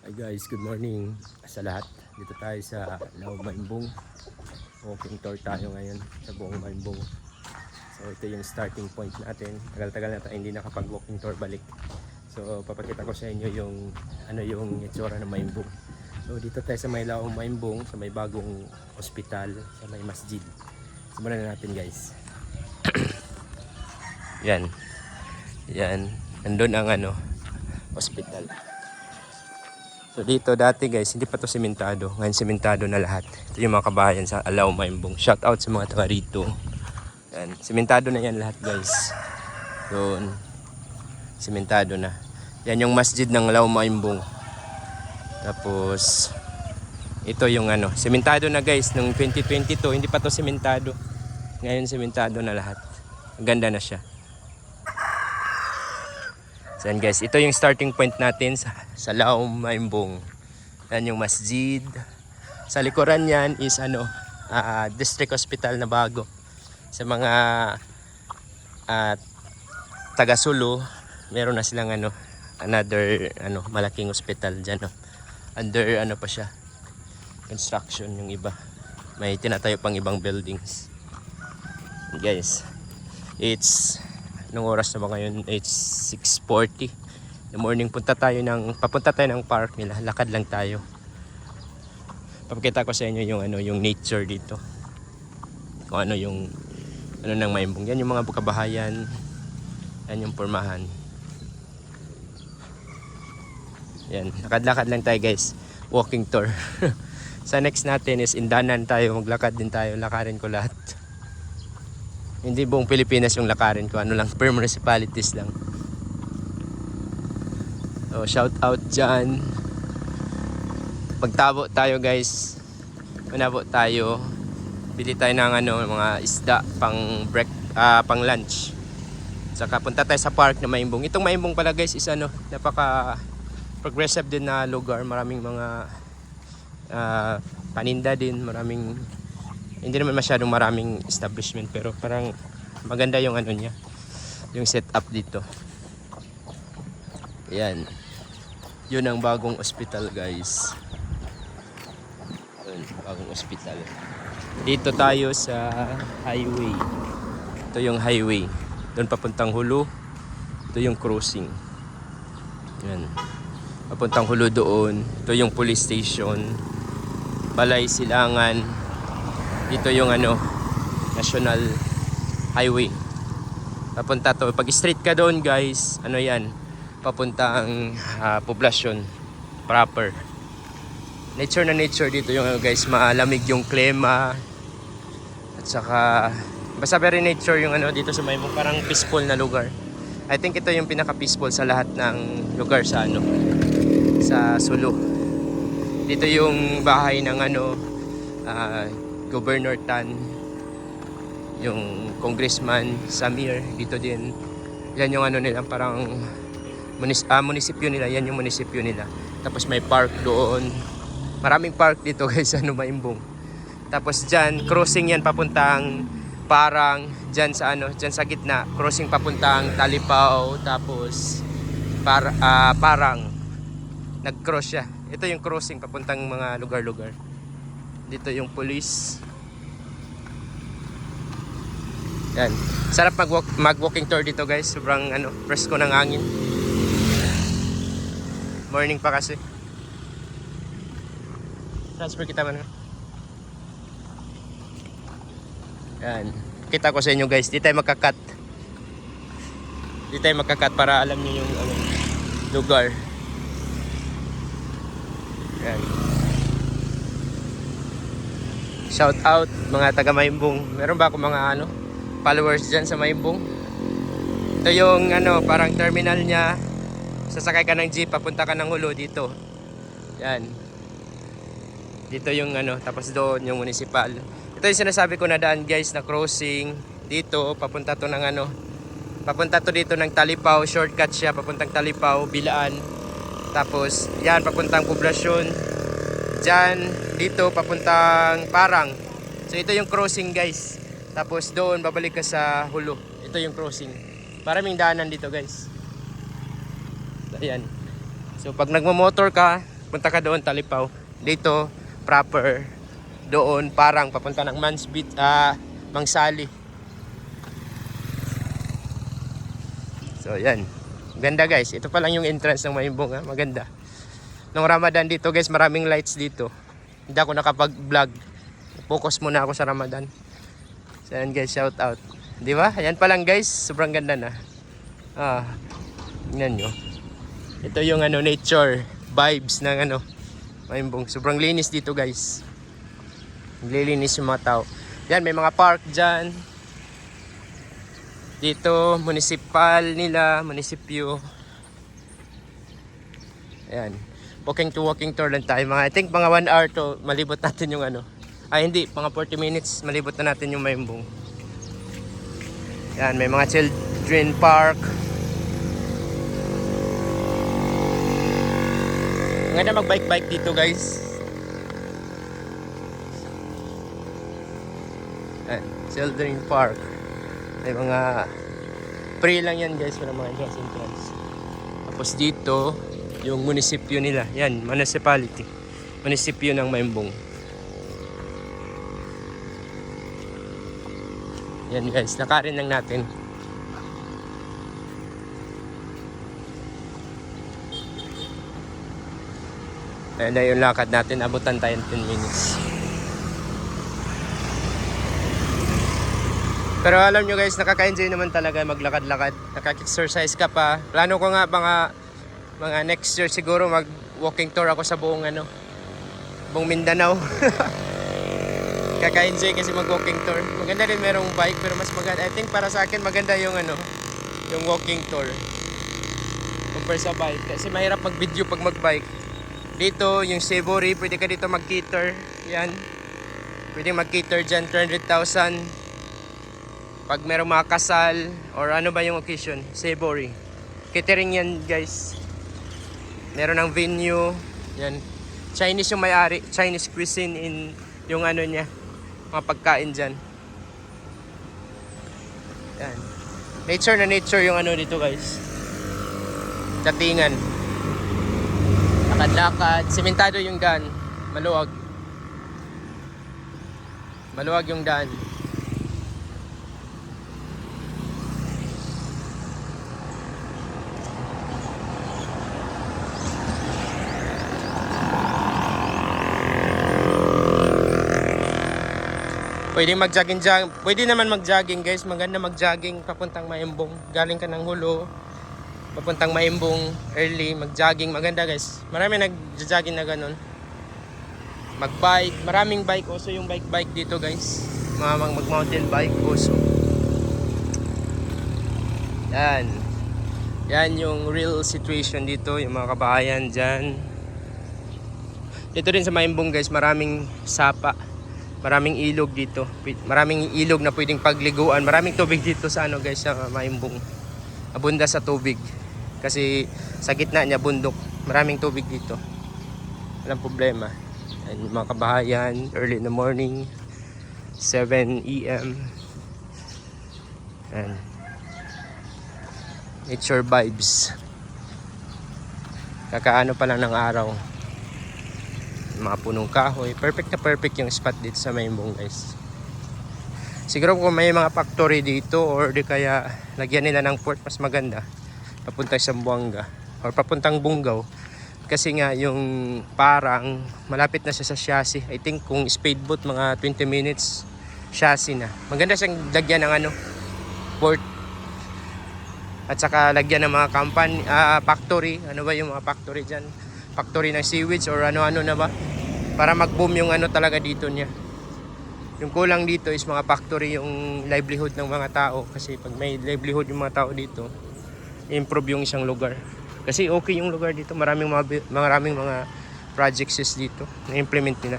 Hi guys, good morning sa lahat. Dito tayo sa Lao Maimbong. Walking tour tayo ngayon sa buong Maimbong. So ito yung starting point natin. Tagal-tagal na tayo hindi nakapag-walking tour balik. So papakita ko sa inyo yung yung itsura ng Maimbong. So dito tayo sa may Lao Maimbong, sa may bagong ospital, sa may masjid. Simulan na natin guys. Yan. Yan. Nandun ang ospital. So dito dati guys, hindi pa to sementado. Ngayon sementado na lahat. Ito yung mga kabahayan sa Lao Maimbong. Shout out sa mga taga rito. Yan, sementado na yan lahat guys. Doon. Sementado na. Yan yung masjid ng Lao Maimbong. Tapos ito yung sementado na guys nung 2022, hindi pa to sementado. Ngayon sementado na lahat. Ang ganda na siya. So yan guys, ito yung starting point natin sa Lao Maimbong. Yan yung masjid. Sa likuran yan is district hospital na bago. Sa mga taga Sulu, meron na silang another malaking hospital dyan. Under pa siya, construction yung iba. May tinatayo pang ibang buildings. Guys, it's nung oras na ba ngayon? It's 6:40 in the morning. Papunta tayo ng park nila. Lakad lang tayo. Papakita ko sa inyo yung nature dito. Kung yung ng Maimbong. Yan yung mga kabahayan. Yan yung pormahan. Yan, lakad-lakad lang tayo guys. Walking tour. Sa next natin is Indanan tayo. Maglakad din tayo. Lakarin ko lahat. Hindi buong Pilipinas yung lakarin ko, lang per municipalities lang. So shout out dyan. Pagtabo tayo guys, manabo tayo, bili tayo ng mga isda pang break, pang lunch. Saka punta tayo sa park na Maimbong. Itong Maimbong pala guys is napaka progressive din na lugar. Maraming mga paninda din, maraming hindi naman masyadong maraming establishment, pero parang maganda yung niya, yung setup dito. Yan. Yun ang bagong hospital guys. Yun, bagong hospital. Dito tayo sa highway. Ito yung highway. Doon papuntang Hulu. Ito yung crossing. Yan. Papuntang Hulu doon. Ito yung police station. Balay Silangan. Dito yung National Highway. Papunta to. Pag straight ka doon guys, yan, papuntang poblasyon proper. Nature na nature dito yung guys, malamig yung klima. At saka basta very nature yung dito sa Maimbong, parang peaceful na lugar. I think ito yung pinaka peaceful sa lahat ng lugar sa sa Sulu. Dito yung bahay ng Governor Tan, yung Congressman Samir, dito din. Yan yung nila, parang munisipyo nila. Yan yung munisipyo nila. Tapos may park doon. Maraming park dito guys, Maimbong. Tapos dyan, crossing yan papuntang Parang, dyan sa gitna, crossing papuntang Talipao. Tapos Parang, nag-cross siya. Ito yung crossing papuntang mga lugar-lugar. Dito yung police. Yan. Sarap mag-walking tour dito guys. Sobrang presko ng hangin. Morning pa kasi. Transfer kita man. Yan. Kita ko sa inyo guys. Di tayo magkakat. Di tayo magkakat para alam niyo yung lugar. Yan. Shout out mga taga Maimbong. Meron ba ako mga followers dyan sa Maimbong? Ito yung parang terminal niya. Sasakay ka ng jeep, papunta ka ng Hulu dito. Yan. Dito yung tapos doon yung municipal. Ito yung sinasabi ko na daan guys, na crossing. Dito, papunta to ng papunta to dito ng Talipao. Shortcut siya, papuntang Talipao, Bilaan. Tapos yan, papuntang poblasyon. Diyan, dito papuntang Parang. So ito yung crossing guys. Tapos doon babalik ka sa Hulu. Ito yung crossing. Maraming daanan dito guys. Ayan. So pag nagmo-motor ka, punta ka doon, Talipaw. Dito, proper, doon, parang papunta ng Mangsali. So, yan. Ganda guys. Ito pa lang yung entrance ng Maimbong. Maganda. Nung Ramadan dito guys, maraming lights dito. Hindi ako nakapag-vlog. Focus muna ako sa Ramadan. So, yan guys, shout out. Di ba? Yan pa lang guys. Sobrang ganda na. Tingnan nyo. Ito yung nature vibes ng Maimbong. Sobrang linis dito guys. Naglilinis yung mga tao. Yan, may mga park dyan. Dito, municipal nila, munisipyo. Ayan. Walking tour lang tayo. I think mga 1 hour to malibot natin yung hindi, mga 40 minutes malibot na natin yung Maimbong. Ayan, may mga children park. Ang ganda mag-bike dito guys. Ayan, children park. May mga free lang yan guys, wala mga entrance. Tapos dito, yung munisipyo nila. Yan, municipality. Munisipyo ng Maimbong. Yan guys, nakarin lang natin. Ayan na yung lakad natin, abutan tayo 10 minutes. Pero alam nyo guys, nakaka-enjoy naman talaga maglakad-lakad. Nakaka-exercise ka pa. Plano ko nga mga next year siguro mag-walking tour ako sa buong Mindanao. Kaka-enjoy kasi mag-walking tour. Maganda din merong bike pero mas maganda. I think para sa akin maganda yung yung walking tour. Compare sa bike. Kasi mahirap mag-video pag mag-bike. Dito, yung Savory, pwede ka dito mag-cater. Yan. Pwede mag-cater dyan, 300,000. Pag merong mga kasal or ano ba yung occasion, Savory. Catering yan guys. Meron ng venue. Yan. Chinese yung may-ari. Chinese cuisine in yung niya. Mga pagkain dyan. Yan. Nature na nature yung dito guys. Datingan. Lakad-lakad. Sementado yung daan. Maluwag. Maluwag yung daan. Pwede pwede naman mag-jogging guys. Maganda mag-jogging papuntang Maimbong. Galing ka ng Hulo, papuntang Maimbong early, mag-jogging. Maganda guys. Marami nag-jogging na ganun. Mag-bike, maraming bike also yung bike dito guys. Mag-mountain bike also. Yan. Yan yung real situation dito, yung mga kabahayan dyan. Dito din sa Maimbong guys, maraming sapa. Maraming ilog dito. Maraming ilog na pwedeng pagliguan. Maraming tubig dito sa guys, sa Maimbong. Abunda sa tubig. Kasi sa gitna niya bundok. Maraming tubig dito. Walang problema. And mga kabahayan, early in the morning, 7 AM. And nature vibes. Kakaano pa lang ng araw. Mga punong kahoy. Perfect na perfect yung spot dito sa Maimbong guys. Siguro kung may mga factory dito or di kaya lagyan nila ng port, mas maganda. Papunta sa Zamboanga or papuntang Bungaw. Kasi nga yung parang malapit na siya sa chassis. I think kung speedboat mga 20 minutes chassis na. Maganda siyang lagyan ng port. At saka lagyan ng mga company, factory. Ano ba yung mga factory dyan? Factory ng sewage or ano-ano na ba? Para mag-boom yung talaga dito niya. Yung kulang dito is mga factory, yung livelihood ng mga tao. Kasi pag may livelihood yung mga tao dito, improve yung isang lugar. Kasi okay yung lugar dito. Maraming mga projects dito na implement nila.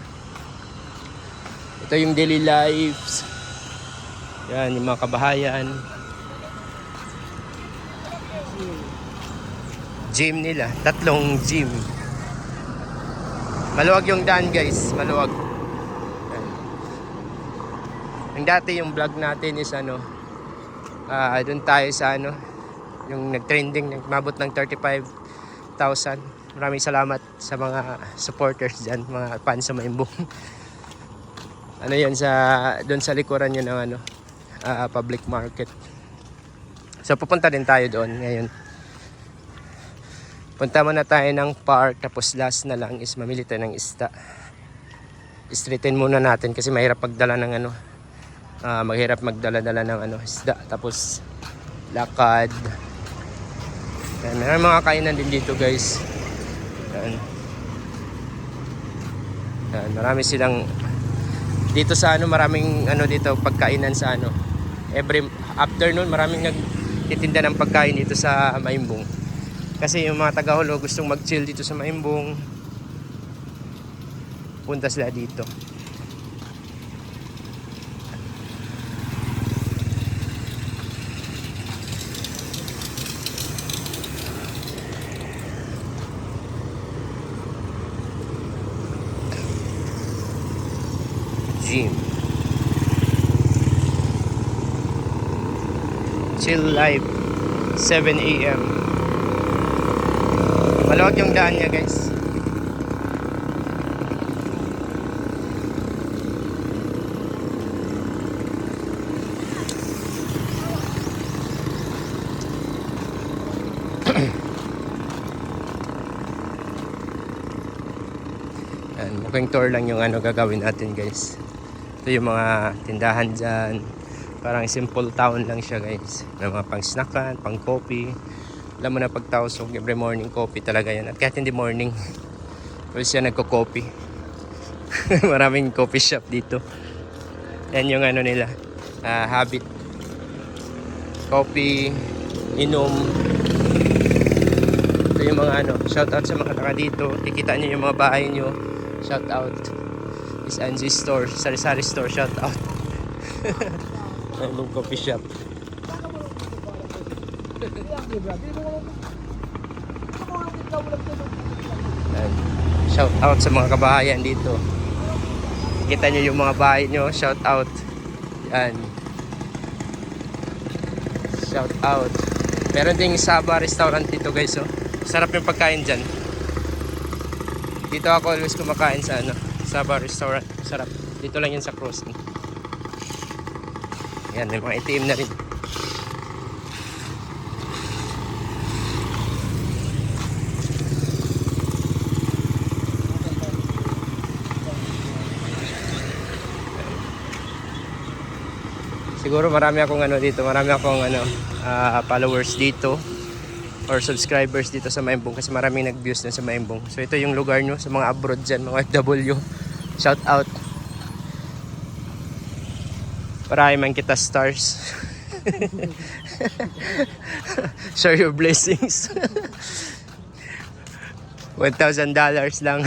Ito yung daily lives. Yan, yung mga kabahayan. Gym nila. 3 gym. Maluwag yung daan guys. Maluwag. Ang dati yung vlog natin is doon tayo sa yung nag-trending, nagmabot ng 35,000. Maraming salamat sa mga supporters dyan, mga fans sa Maimbong. Ano yan, doon sa likuran yun ng ano, public market. So pupunta din tayo doon ngayon. Punta muna tayo ng park, tapos last na lang is mamili tayo ng isda. Straighten muna natin kasi mahirap magdala ng ano, maghirap magdala-dala ng ano, isda. Tapos lakad. Ayan, may mga kainan din dito guys. Ayan. Ayan, marami silang dito sa ano, maraming ano dito pagkainan sa ano. Every afternoon maraming nagtitinda ng pagkain dito sa Maimbong. Kasi yung mga taga-Hulo gustong mag-chill dito sa Maimbong, punta sila dito. Gym. Chill life. 7 AM. Maluwag yung daan niya guys. Mukhang tour lang yung ano gagawin natin guys. Ito yung mga tindahan dyan. Parang simple town lang siya guys. May mga pang snackan, pang coffee. Alam mo na pag tausog, every morning coffee talaga yan. At kahit hindi morning, pwede siya nagko-coffee. Maraming coffee shop dito. Yan yung ano nila, habit. Coffee, inom. Ito yung mga ano, shout out sa mga taga dito. Kikita nyo yung mga bahay nyo. Shout out. Is Angie Store, Sari-Sari Store, shout out. Yung coffee shop. And shout out sa mga kabahayan dito. Kita nyo yung mga bahay nyo, shout out. Yan. Shout out. Meron ding Saba restaurant dito guys, oh. Sarap yung pagkain dyan. Dito ako always kumakain sa ano, Saba restaurant. Sarap. Dito lang yun sa crossing. Yan, may mga ATM na rin. Siguro marami akong ano dito, marami akong ano, followers dito or subscribers dito sa Maimbong kasi maraming nag-views na sa Maimbong. So ito yung lugar nyo sa mga abroad dyan, mga FW. Shout out. Parahay man kita stars. Share your blessings. $1,000 lang.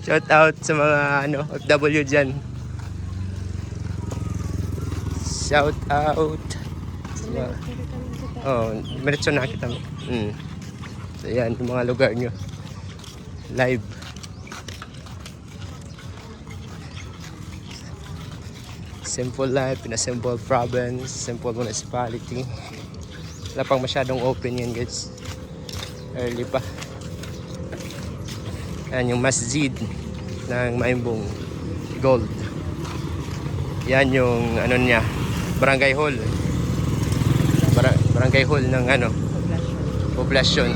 Shout out sa mga ano, FW dyan. Shout out. Oh, meron na kita. So yan, yung mga lugar nyo. Live. Simple life in a simple province, simple municipality. Wala pang masyadong open yan guys. Early pa. Yan yung masjid ng Maimbong Gold. Yan yung ano niya, barangay hall. Barangay hall ng ano, poblasyon.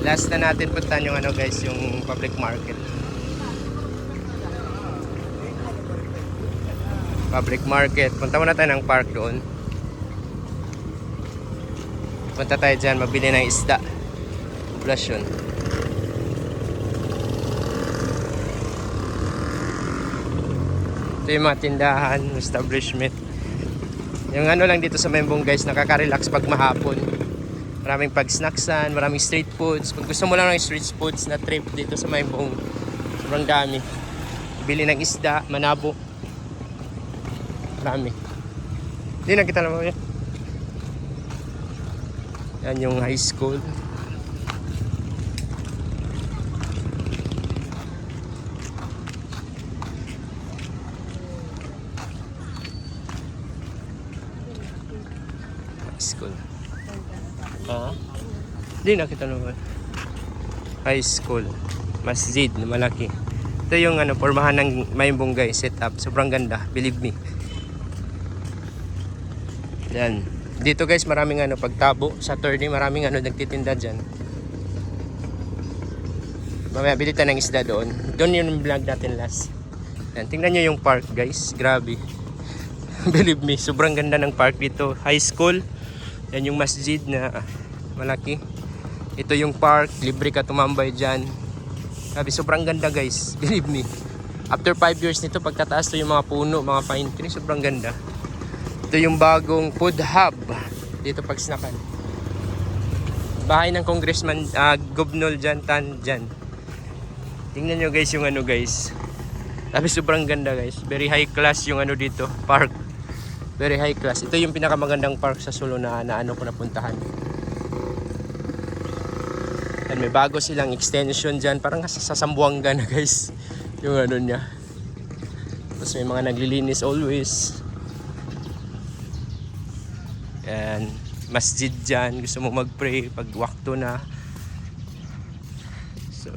Last na natin puntahan yung ano guys, yung public market. Public market. Punta muna tayo ng park doon. Punta tayo dyan, mabili ng isda. Poblasyon. Ito yung mga tindahan, establishment. Yung ano lang dito sa Maimbong guys, nakaka-relax pag mahapon. Maraming pag-snacksan, maraming street foods. Kung gusto mo lang ng street foods na trip dito sa Maimbong, sobrang dami. Bili ng isda, manabo. Marami. Hindi na kita naman yan. Yan yung high school. school. Ha? Hindi nakita naman. High school. Masjid na malaki. Ito yung pormahan ng Mayumbong guys, setup. Sobrang ganda, believe me. Yan. Dito guys, maraming pagtabo. Saturday, maraming nagtitinda dyan. Mamaya bilitan ng isda doon. Doon yung vlog natin last. Yan. Tingnan nyo yung park guys. Grabe. Believe me, sobrang ganda ng park dito. High school. Yan yung masjid na malaki. Ito yung park. Libre ka tumambay dyan. Grabe, sobrang ganda guys. Believe me. After 5 years nito, pagtataas to yung mga puno, mga pine tree. Sobrang ganda. Ito yung bagong food hub. Dito pagsnakan. Bahay ng Congressman Gobnol Jan Tan dyan. Tingnan nyo guys yung guys. Grabe, sobrang ganda guys. Very high class yung dito. Park. Very high class. Ito yung pinakamagandang park sa Sulu na ko napuntahan. And may bago silang extension dyan. Parang sa Sambuanga na guys. Yung niya. Tapos may mga naglilinis always. And masjid dyan. Gusto mo mag-pray pag wakto na. So,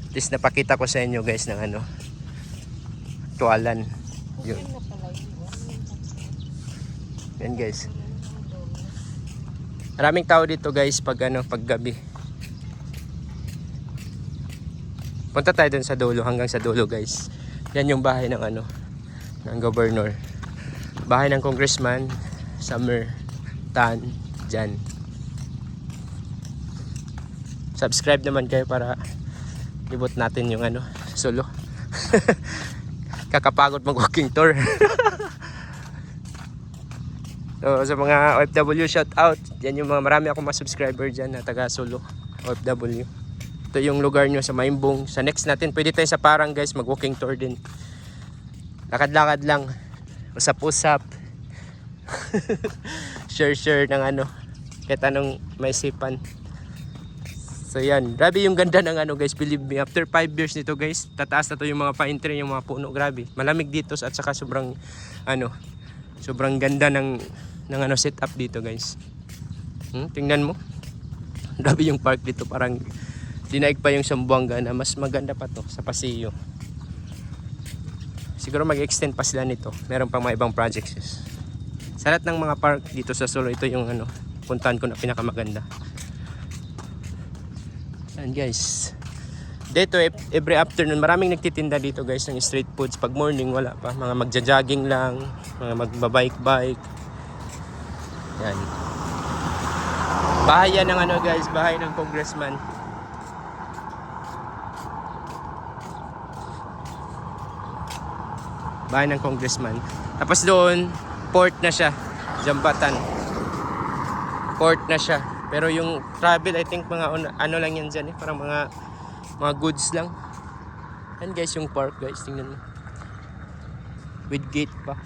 at least napakita ko sa inyo guys ng tuwalan. Yun. Yan guys. Maraming tao dito guys pag pag gabi. Punta tayo dun sa dulo, hanggang sa dulo guys. Yan yung bahay ng ng governor. Bahay ng congressman Summer Tan dyan. Subscribe naman kayo para ibot natin yung Sulu. Kakapagod mag walking tour. So sa mga OFW, shout out. Yan yung marami akong mga subscriber dyan na taga Sulu, OFW. Ito yung lugar nyo sa Mayumbong. Sa next natin, pwede tayo sa Parang guys, mag walking tour din. Lakad-lakad lang. Usap-usap. Share ng kahit anong may isipan. So yan, grabe yung ganda ng guys, believe me. After 5 years nito guys, tataas na to yung mga pine tree, yung mga puno, grabe. Malamig dito at saka sobrang sobrang ganda ng setup dito guys. Tingnan mo. Grabe yung park dito, parang dinaig pa yung Sambuanga na mas maganda pa to sa Paseo. Siguro mag-extend pa sila nito. Meron pang mga ibang projects. Sa lahat ng mga park dito sa Sulu, ito yung puntahan ko na pinakamaganda. And guys, dito every afternoon maraming nagtitinda dito guys ng street foods. Pag morning wala pa, mga magja-jogging lang, mga magbabike-bike. Yan. Bahay yan ng guys, bahay ng congressman. Bahay ng congressman. Tapos doon, port na siya, Jambatan. Port na siya. Pero yung travel, I think mga lang yan dyan parang mga goods lang. And guys, yung park guys, tingnan mo. With gate pa.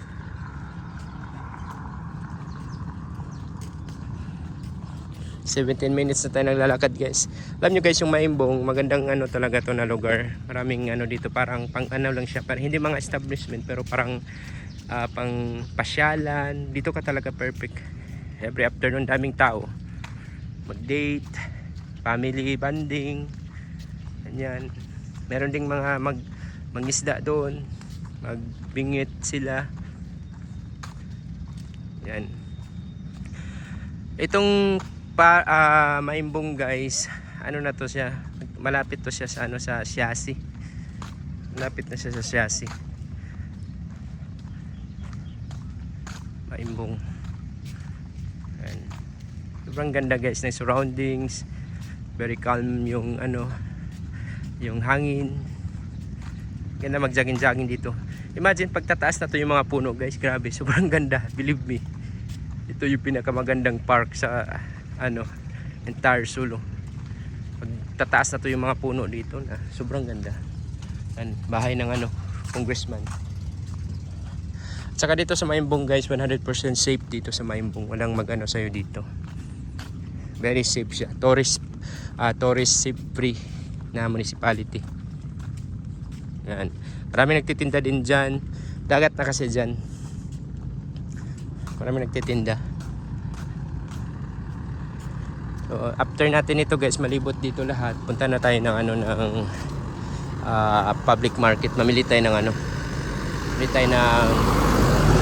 "17 minutes na tayo naglalakad guys." Alam nyo guys, yung Mayumbong, magandang talaga to na lugar. Maraming dito, parang pang lang siya. Parang hindi mga establishment, pero parang pang pasyalan. Dito ka talaga perfect. Every afternoon, daming tao. Mag-date, family bonding. Ganyan. Meron ding mga mangisda doon. Magbingit sila. Yan. Itong Mayumbong guys, na to siya? Malapit to siya sa sa Siasi. Malapit na siya sa Siasi. Mayumbong. Yan. Sobrang ganda guys ng surroundings. Very calm yung yung hangin. Ganda mag-jogging dito. Imagine pagtataas na to yung mga puno guys. Grabe, sobrang ganda. Believe me. Ito yung pinakamagandang park sa entire Sulu. Pagtataas na to yung mga puno dito na sobrang ganda. Yan, bahay ng congressman. At saka dito sa Mayumbong guys, 100% safe dito sa Mayumbong. Walang sa'yo dito. Very safe siya. Tourist safe free na municipality. Yan. Marami nagtitinda din dyan. Dagat na kasi dyan. Marami nagtitinda. So after natin ito guys, malibot dito lahat, punta na tayo ng ano ng public market. Mamili tayo ng ano. Mamili tayo ng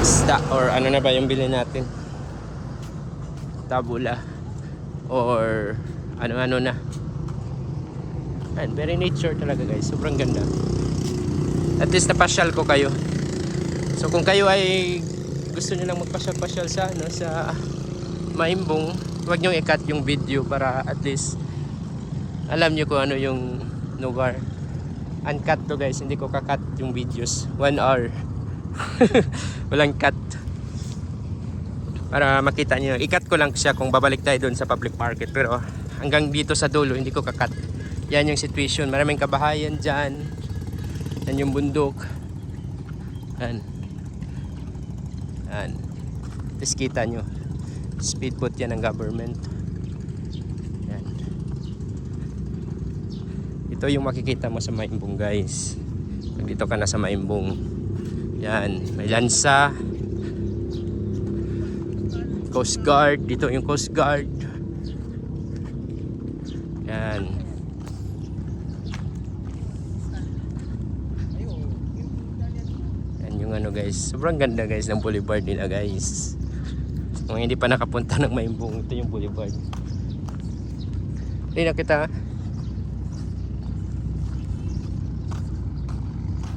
isda or ano na ba yung bilhin natin. Tabula or ano-ano na. And very nature talaga guys. Sobrang ganda. At least napasyal ko kayo. So kung kayo ay gusto niyo lang magpasyal-pasyal sa ano sa Maimbong, huwag niyo i-cut yung video para at least alam niyo kung ano yung lugar. Uncut to guys, hindi ko kakat yung videos. 1 hour. Walang cut. Para makita niyo. I-cut ko lang siya kung babalik tayo doon sa public market. Pero hanggang dito sa dulo, hindi ko kakat. Yan yung situation. Maraming kabahayan dyan. Yan yung bundok. Yan. Yan. Tapos kita nyo. Speedboat yan ng government. Yan. Ito yung makikita mo sa Maimbong guys. Pag dito ka na sa Maimbong. Yan. May lansa. Coast Guard. Dito yung Coast Guard. Yan. Yan yung ano guys. Sobrang ganda guys ng boulevard nila guys. Kung hindi pa nakapunta ng Maimbong, ito yung boulevard. Hindi na kita.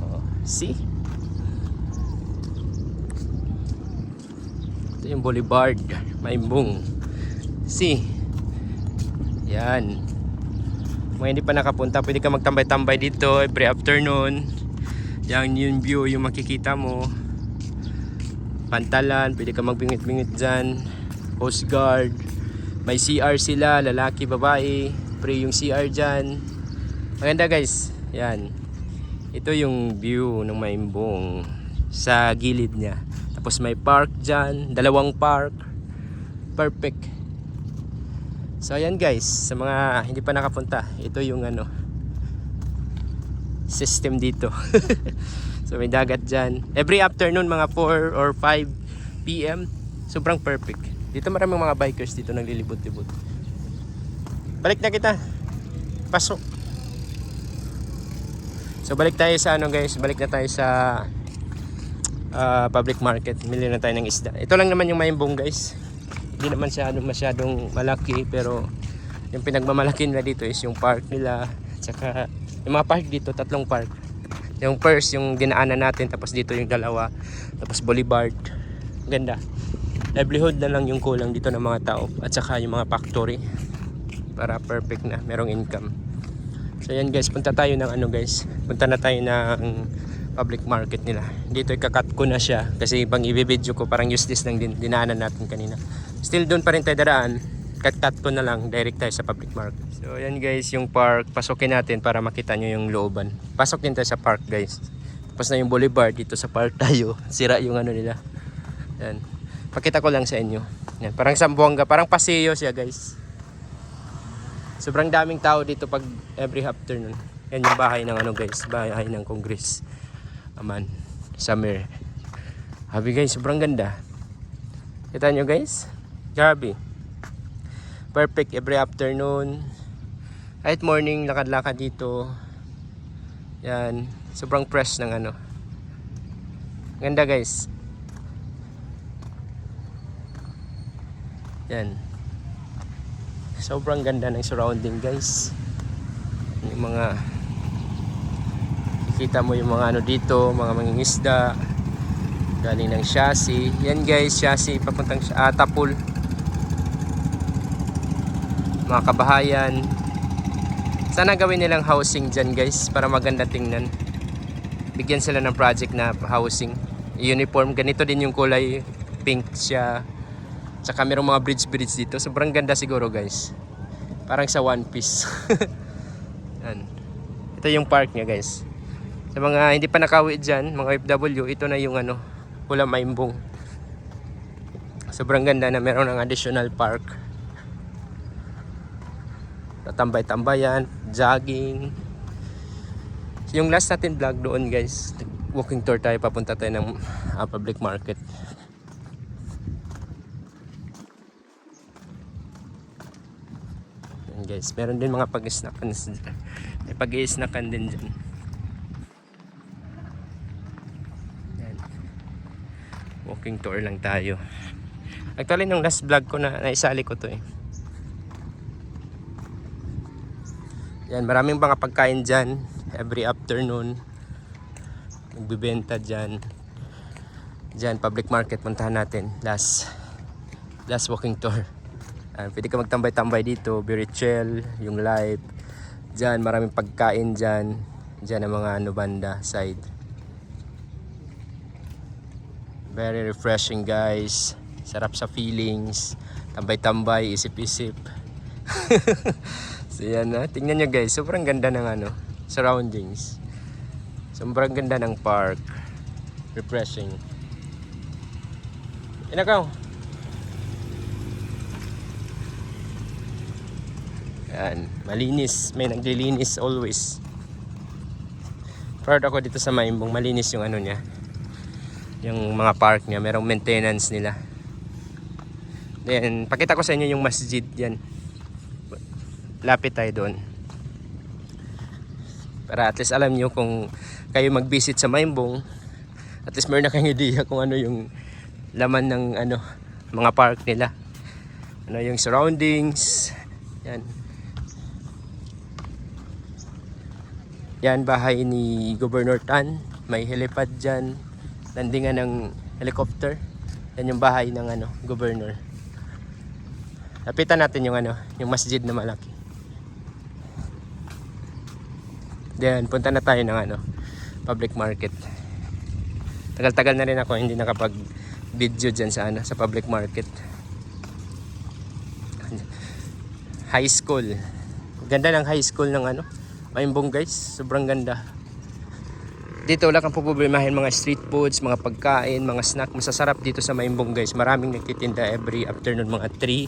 Oh, see? Ito yung boulevard, Maimbong. See? Yan. Kung hindi pa nakapunta, pwede ka magtambay-tambay dito every afternoon. Yan yung view yung makikita mo. Pantalan, pwede ka magbingit-bingit dyan. Coast Guard. May CR sila, lalaki, babae. Free yung CR dyan. Maganda guys. Yan. Ito yung view ng Maimbong sa gilid niya. Tapos may park dyan. 2 park. Perfect. So ayan guys. Sa mga hindi pa nakapunta. Ito yung ano system dito. So may dagat dyan. Every afternoon mga 4 or 5 PM. Sobrang perfect. Dito maraming mga bikers dito naglilibot-libot. Balik na kita. Pasok. So balik tayo sa ano guys. Balik na tayo sa public market. Mili na tayo ng isda. Ito lang naman yung Maimbong guys. Hindi naman masyadong malaki. Pero yung pinagmamalaki nila dito is yung park nila. Tsaka yung mga park dito, 3 park. Yung first, yung dinaanan natin, tapos dito yung 2, tapos boulevard. Ganda. Livelihood na lang yung kulang dito ng mga tao, at saka yung mga factory. Para perfect na, merong income. So yan guys, punta tayo ng ano guys. Punta na tayo ng public market nila. Dito ikakat ko na siya, kasi pang i-video ko, parang useless lang din, dinaanan natin kanina. Still doon pa rin tayo daraan. Cut ko na lang, direct tayo sa public market. So yan guys, yung park, pasukin natin para makita nyo yung looban. Pasok din tayo sa park guys. Tapos na yung boulevard, dito sa park tayo. Sira yung ano nila. Yan. Pakita ko lang sa inyo. Yan. Parang Zamboanga, parang paseo siya guys. Sobrang daming tao dito pag every afternoon. Yan yung bahay ng ano guys, bahay ng Congress. Aman, summer. Happy guys, sobrang ganda. Kita nyo guys? Grabe. Perfect every afternoon. Kahit morning, lakad-lakad dito. Yan. Sobrang fresh ng ano. Ganda guys. Yan. Sobrang ganda ng surrounding guys. Yung mga kita mo yung mga ano dito, mga mangingisda. Galing ng chassis. Yan guys, chassis papuntang Tapul. Mga kabahayan. Sana gawin nilang housing dyan guys para maganda tingnan. Bigyan sila ng project na housing. Uniform, ganito din yung kulay. Pink siya. Tsaka mayroong mga bridge dito. Sobrang ganda siguro guys. Parang sa One Piece. Yan. Ito yung park niya guys. Sa mga hindi pa nakauwi dyan, mga OFW, ito na yung ano, Pulang Maimbong. Sobrang ganda na meron ng additional park. Tatambay-tambayan, jogging. So, yung last natin vlog doon guys, walking tour tayo, papunta tayo ng public market. Yan guys, meron din mga pag-snackan. May pag-snackan din dyan. Yan. Walking tour lang tayo. Actually, nung last vlog ko na naisali ko to eh. Yan, maraming mga pagkain dyan. Every afternoon. Nagbibenta dyan. Dyan, public market. Puntahan natin. Last walking tour. Pwede ka magtambay-tambay dito. Very chill. Yung live. Dyan, maraming pagkain dyan. Dyan ang mga banda side. Very refreshing guys. Sarap sa feelings. Tambay-tambay, isip-isip. So yan na. Tingnan nyo guys. Sobrang ganda ng surroundings. Sobrang ganda ng park. Refreshing. Inakaw. Yan. Malinis. May naglilinis always. Proud ako dito sa Maimbong. Malinis yung niya. Yung mga park niya. Merong maintenance nila. Then, pakita ko sa inyo yung masjid yan. Lapit tayo doon. Para at least alam nyo kung kayo mag-visit sa Maimbong, at least meron na kayong idea kung ano yung laman ng mga park nila. Ano yung surroundings. Yan. Yan, bahay ni Governor Tan. May helipad dyan. Landingan ng helicopter. Yan yung bahay ng governor. Lapitan natin yung yung masjid na malaki. Then punta na tayo ng public market. Tagal-tagal na rin ako hindi nakapag-video diyan sa public market. High school. Ganda ng high school ng Maimbong guys. Sobrang ganda. Dito wala kang problemahin mga street foods, mga pagkain, mga snack. Masasarap dito sa Maimbong guys. Maraming nagtitinda every afternoon mga 3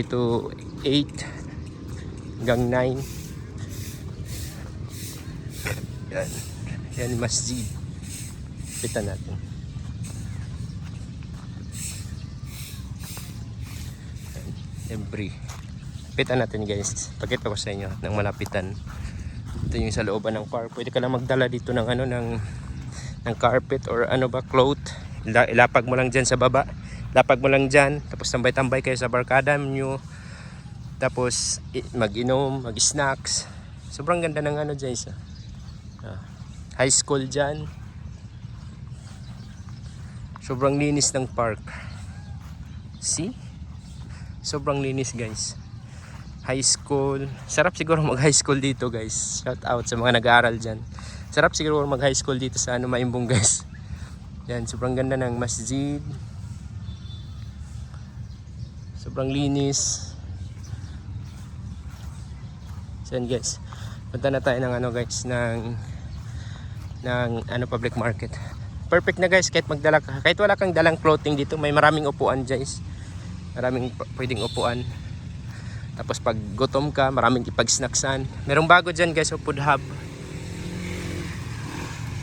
to 8 hanggang 9. Yan. Yan yung masjid. Pitan natin. Every. Pitan natin guys. Pakita ko sa inyo ng malapitan. Ito yung sa looban ng park. Pwede ka lang magdala dito ng ng carpet or cloth. Ilapag mo lang dyan sa baba. Lapag mo lang dyan. Tapos tambay-tambay kayo sa barkada nyo. Tapos mag-inom, mag-snacks. Sobrang ganda ng dyan. High school dyan. Sobrang linis ng park. See? Sobrang linis guys. High school. Sarap siguro mag-high school dito guys. Shout out sa mga nag-aaral dyan. Sarap siguro mag-high school dito sa Maimbong guys. Yan, sobrang ganda ng masjid. Sobrang linis. So yan guys. Punta na tayo ng guys ng public market. Perfect na guys kahit magdala ka. Kahit wala kang dalang clothing dito, may maraming upuan guys. Maraming pwedeng upuan. Tapos pag gutom ka, maraming ipag-snacksan. Merong bago dyan guys, food hub.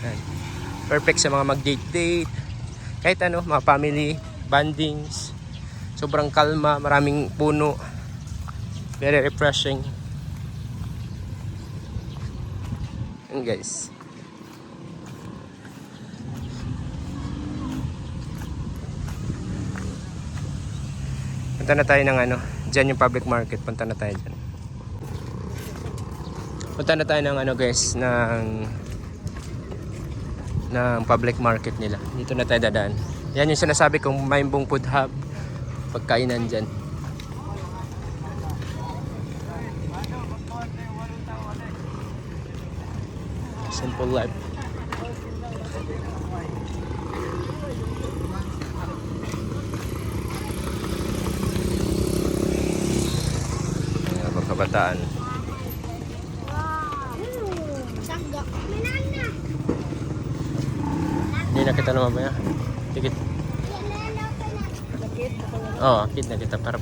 Yan. Perfect sa mga mag-date-date. Kahit mga family, bandings. Sobrang kalma, maraming puno. Very refreshing. Yan guys. Punta na tayo ng dyan yung public market. Punta na tayo dyan. Punta na tayo ng guys, ng public market nila. Dito na tayo dadaan. Yan yung sinasabi kong Maimbong food hub. Pagkainan dyan. Simple life. Mga kabataan. Hindi na kita naman ba ya? Tikit. Oh, akit na kita para.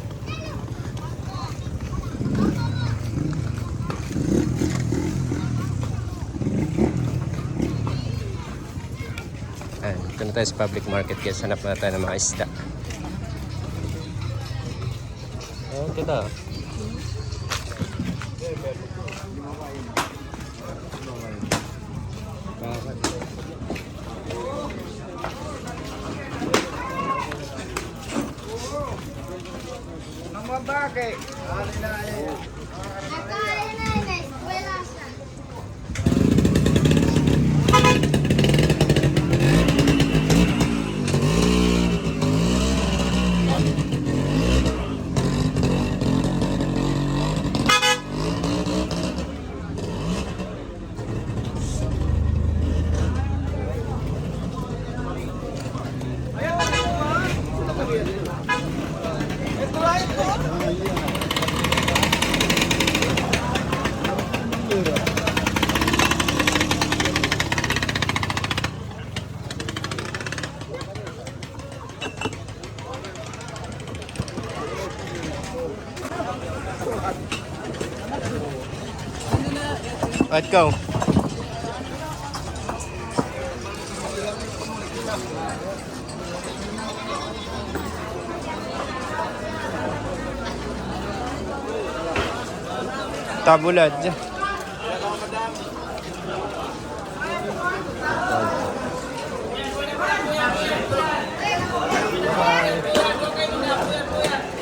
Ito na tayo sa public market guys. Hanap na tayo ng mga isda. Oh, kita. Let's go. Tabulad.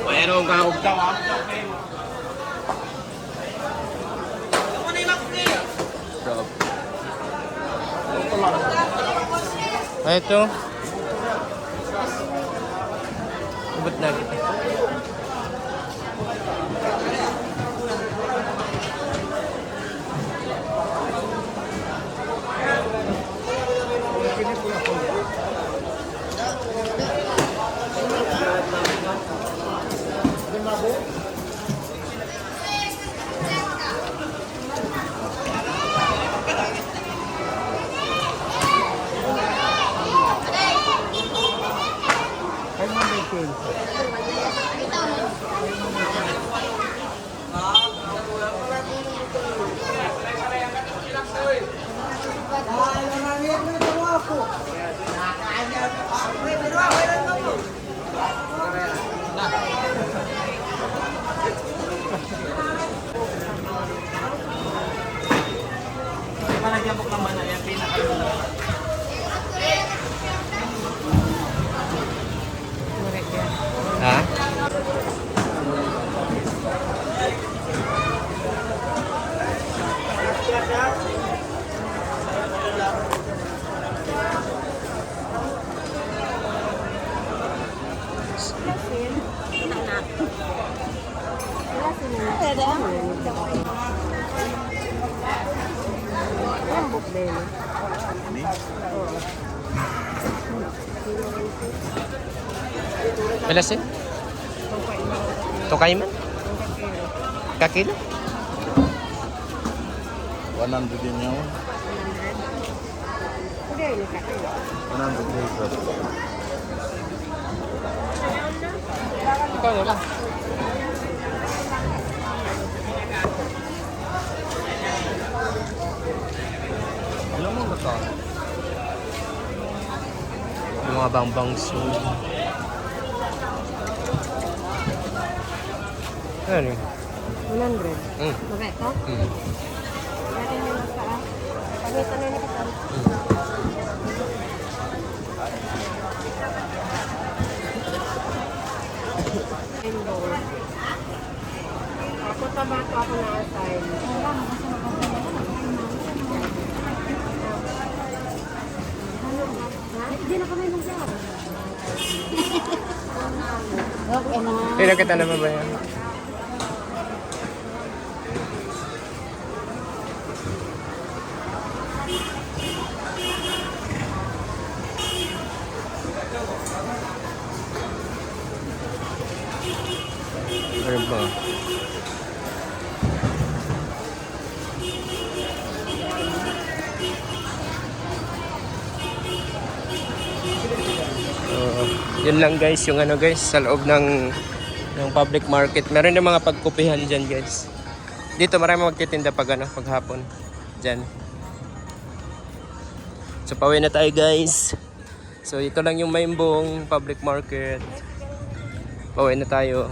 Mayroong kahugtaw ah. Ito. Ubot na kita. Ha? Belas sih? Tokay man? Kakilo? 100 din yun. 100 pesos. Ikaw na lang. Alam mo ba ito? Yung mga bang-bangso. Ano yun? 100. Maka ito? Natin yung nagpaa. Pagkita na nito. Ako tabato ako na-assign. Hindi na kami mag-job. Okay na. Ilang kita naman ba yan? Ano ba? Yun lang guys, yung ano guys, sa loob ng public market. Meron din mga pagkupihan dyan guys. Dito marami magtitinda pag ano, paghapon. Dyan. So pauwi na tayo guys. So ito lang yung Maimbong public market. Pauwi na tayo.